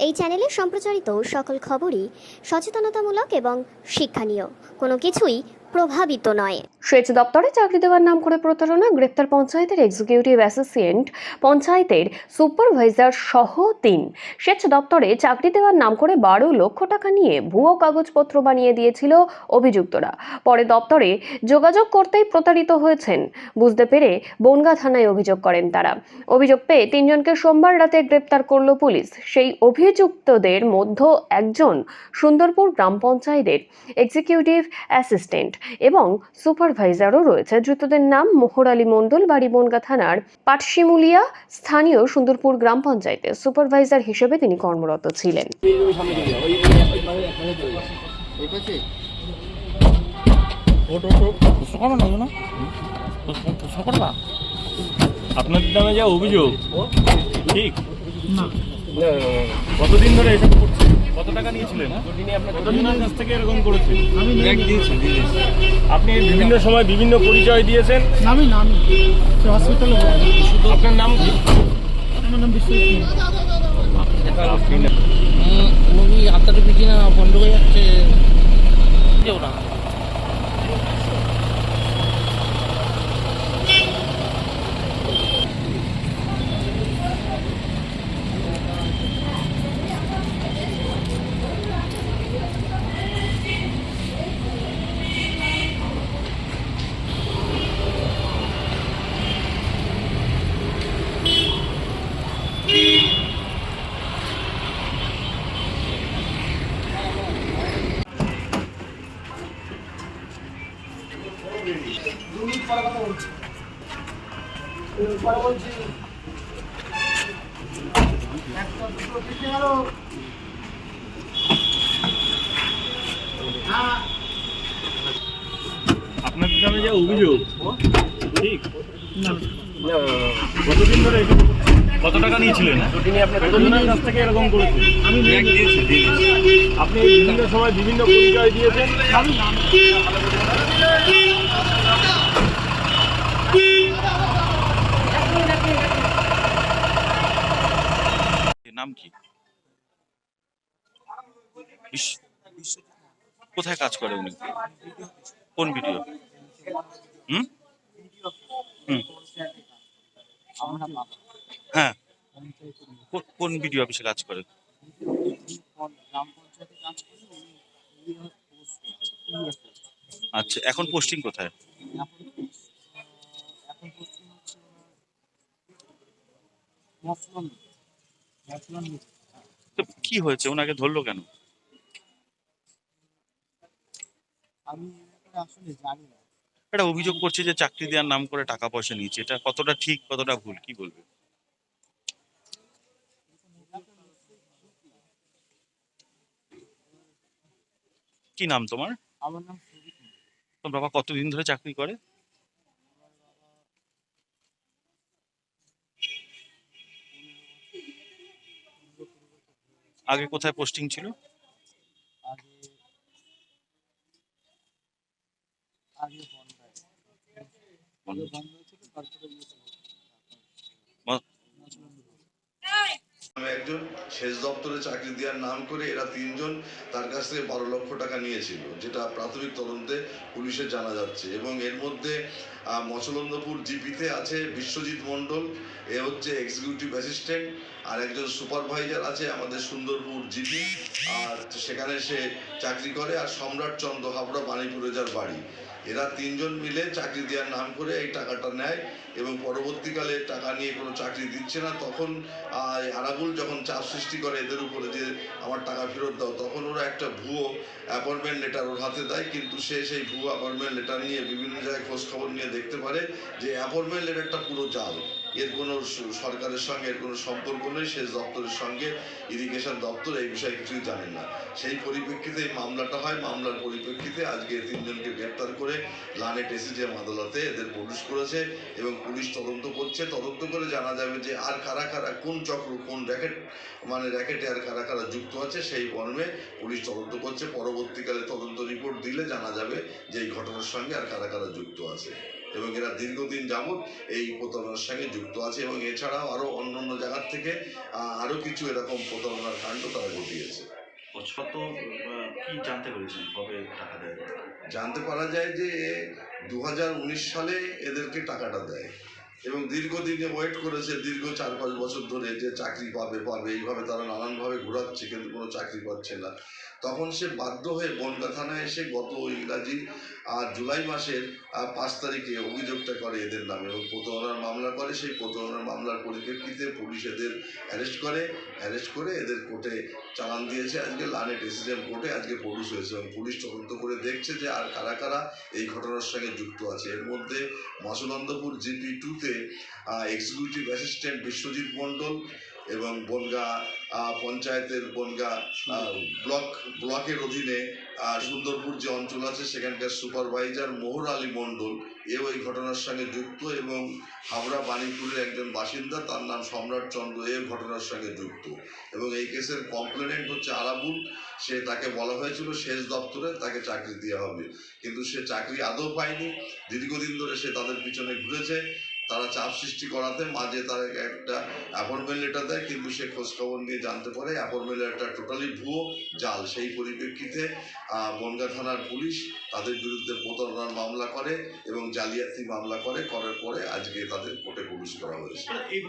এই চ্যানেলে সম্প্রচারিত সকল খবরই সচেতনতামূলক এবং শিক্ষণীয়, কোনো কিছুই প্রভাবিত নয়। সেচ দপ্তরে চাকরি দেওয়ার নাম করে প্রতারণা, গ্রেপ্তার পঞ্চায়েতের এক্সিকিউটিভ অ্যাসিস্ট্যান্ট, পঞ্চায়েতের সুপারভাইজার সহ ৩। সেচ দপ্তরে চাকরি দেওয়ার নাম করে ১২ লক্ষ টাকা নিয়ে ভুয়ো কাগজপত্র বানিয়ে দিয়েছিল অভিযুক্তরা। পরে দপ্তরে যোগাযোগ করতেই প্রতারিত হয়েছেন বুঝতে পেরে বনগাঁ থানায় অভিযোগ করেন তারা। অভিযোগ পেয়ে ৩ জনকে সোমবার রাতে গ্রেপ্তার করল পুলিশ। সেই অভিযুক্তদের মধ্যে একজন সুন্দরপুর গ্রাম পঞ্চায়েতের এক্সিকিউটিভ অ্যাসিস্ট্যান্ট এবং সুপারভাইজারও রয়েছে। ধৃতদের নাম মোহর আলী মণ্ডল, বাড়ি বনগাঁ থানার পাটশিমুলিয়া, স্থানীয় সুন্দরপুর গ্রাম পঞ্চায়েতের সুপারভাইজার হিসেবে তিনি কর্মরত ছিলেন। আপনাদের নামে যা অভিযোগ ঠিক কতদিন ধরে এসব করছে? কত টাকা নিয়েছিলেন? কতজনের কাছ থেকে এরকম করেছেন? আপনি বিভিন্ন সময় বিভিন্ন পরিচয় দিয়েছেন। আপনার নাম কি? আমার নাম বিশ্বজিৎ। মুভি হাতটা পিছিয়ে না বন্ধ হয়ে যাচ্ছে ওরা। আপনাদের নামে যা অভিযোগ ঠিক কতদিন ধরে এসব করছে? কত টাকা নিয়েছিলেন? কতজনের কাছ থেকে এরকম করেছেন? আপনি বিভিন্ন সময় বিভিন্ন পরিচয় দিয়েছেন। নাম কি? কোথায় কাজ করে উনি? কোন ভিডিও? হুম হুম হ্যাঁ, কোন ভিডিও অফিসে কাজ করে? আচ্ছা, এখন পোস্টিং কোথায়? তো কি হয়েছে, ওনাকে ধরলো কেন? এটা অভিযোগ করছে যে চাকরি দেওয়ার নাম করে টাকা পয়সা নিয়েছে। এটা কতটা ঠিক কতটা ভুল কি বলবে? কি নাম তোমার? আমার নাম তোমার বাবা কতদিন ধরে চাকরি করে? আগে কোথায় পোস্টিং ছিল? আগে আগে বন্ধ ছিল, তারপরে আমি একজন সেচ দপ্তরে চাকরি দেওয়ার নাম করে এরা ৩ জন তার কাছ থেকে ১২ লক্ষ টাকা নিয়েছিল, যেটা প্রাথমিক তদন্তে পুলিশের জানা যাচ্ছে। এবং এর মধ্যে মচলন্দপুর জিপিতে আছে বিশ্বজিৎ মণ্ডল, এ হচ্ছে এক্সিকিউটিভ অ্যাসিস্ট্যান্ট, আর একজন সুপারভাইজার আছে আমাদের সুন্দরপুর জিপি, আর সেখানে সে চাকরি করে। আর সম্রাট চন্দ্র হাবড়া, বাণীপুরে যার বাড়ি। এরা ৩ জন মিলে চাকরি দেওয়ার নাম করে এই টাকাটা নেয় এবং পরবর্তীকালে টাকা নিয়ে কোনো চাকরি দিচ্ছে না। তখন আরাবুল যখন চাপ সৃষ্টি করে এদের উপরে যে আমার টাকা ফেরত দাও, তখন ওরা একটা ভুয়ো অ্যাপয়েন্টমেন্ট লেটার ওর হাতে দেয়। কিন্তু সে সেই ভুয়ো অ্যাপয়েন্টমেন্ট লেটার নিয়ে বিভিন্ন জায়গায় খোঁজখবর নিয়ে দেখতে পারে যে অ্যাপয়েন্টমেন্ট লেটারটা পুরো জাল। এর কোনো সরকারের সঙ্গে এর কোনো সম্পর্ক নেই, সেচ দপ্তরের সঙ্গে ইরিগেশন দপ্তর এই বিষয়ে কিছুই জানেন না। সেই পরিপ্রেক্ষিতে এই মামলাটা হয়। মামলার পরিপ্রেক্ষিতে আজকে ৩ জনকে গ্রেপ্তার করে লানেট এসিজিএম আদালতে এদের প্রডিউস করেছে এবং পুলিশ তদন্ত করছে। তদন্ত করে জানা যাবে যে আর কারা কারা, কোন চক্র, কোন র্যাকেটে আর কারা কারা যুক্ত আছে, সেই মর্মে পুলিশ তদন্ত করছে। পরবর্তীকালে তদন্ত রিপোর্ট দিলে জানা যাবে যে এই ঘটনার সঙ্গে আর কারা কারা যুক্ত আছে। এবং এরা দীর্ঘদিন যাবৎ এই প্রতারণার সঙ্গে যুক্ত আছে এবং এছাড়াও আরও অন্য জায়গার থেকে আরও কিছু এরকম প্রতারণার কাণ্ড তারা ঘটিয়েছে। কত কি জানতে পেরেছেন কবে টাকা দেয়? জানতে পারা যায় যে 2019 সালে এদেরকে টাকাটা দেয় এবং দীর্ঘদিনে ওয়েট করেছে, দীর্ঘ 4-5 বছর ধরে যে চাকরি পাবে এইভাবে তারা নানানভাবে ঘোরাচ্ছে কিন্তু কোনো চাকরি পাচ্ছে না। তখন সে বাধ্য হয়ে বনগাঁ থানায় এসে গত ইংরাজি জুলাই মাসের 5 তারিখে অভিযোগটা করে এদের নামে এবং প্রতারণার মামলা করে। সেই প্রতারণার মামলার পরিপ্রেক্ষিতে পুলিশ এদের অ্যারেস্ট করে এদের কোর্টে চালান দিয়েছে। আজকে লানেট এসিএম কোর্টে আজকে প্রডিউস হয়েছে এবং পুলিশ তদন্ত করে দেখছে যে আর কারা কারা এই ঘটনার সঙ্গে যুক্ত আছে। এর মধ্যে মৎস্যনন্দপুর GP 2-তে executive assistant Biswajit Mondal এবং বনগাঁ পঞ্চায়েতের বনগাঁ ব্লকের অধীনে সুন্দরপুর যে অঞ্চল আছে সেখানকার সুপারভাইজার মোহর আলী মণ্ডল এও এই ঘটনার সঙ্গে যুক্ত এবং হাওড়া বাণীপুরের একজন বাসিন্দা তার নাম সম্রাট চন্দ্র এ ঘটনার সঙ্গে যুক্ত এবং এই কেসের কমপ্লেনেন্ট হচ্ছে আরাবুল। তাকে বলা হয়েছিল সেচ দপ্তরে তাকে চাকরি দেওয়া হবে কিন্তু সে চাকরি আদৌ পায়নি। দীর্ঘদিন ধরে সে তাদের পিছনে ঘুরেছে, তারা চাপ সৃষ্টি করাতে মাঝে তার একটা অ্যাপয়েন্টমেন্ট লেটার দেয় কিন্তু সে খোঁজখবর নিয়ে জানতে পারে অ্যাপয়েন্টমেন্ট লেটারটা টোটালি ভুয়ো জাল। সেই পরিপ্রেক্ষিতে বনগাঁ থানার পুলিশ তাদের বিরুদ্ধে প্রতারণার মামলা করে এবং জালিয়াতি মামলা করার পরে আজকে তাদের কোর্টে প্রডিউস করা হয়েছে।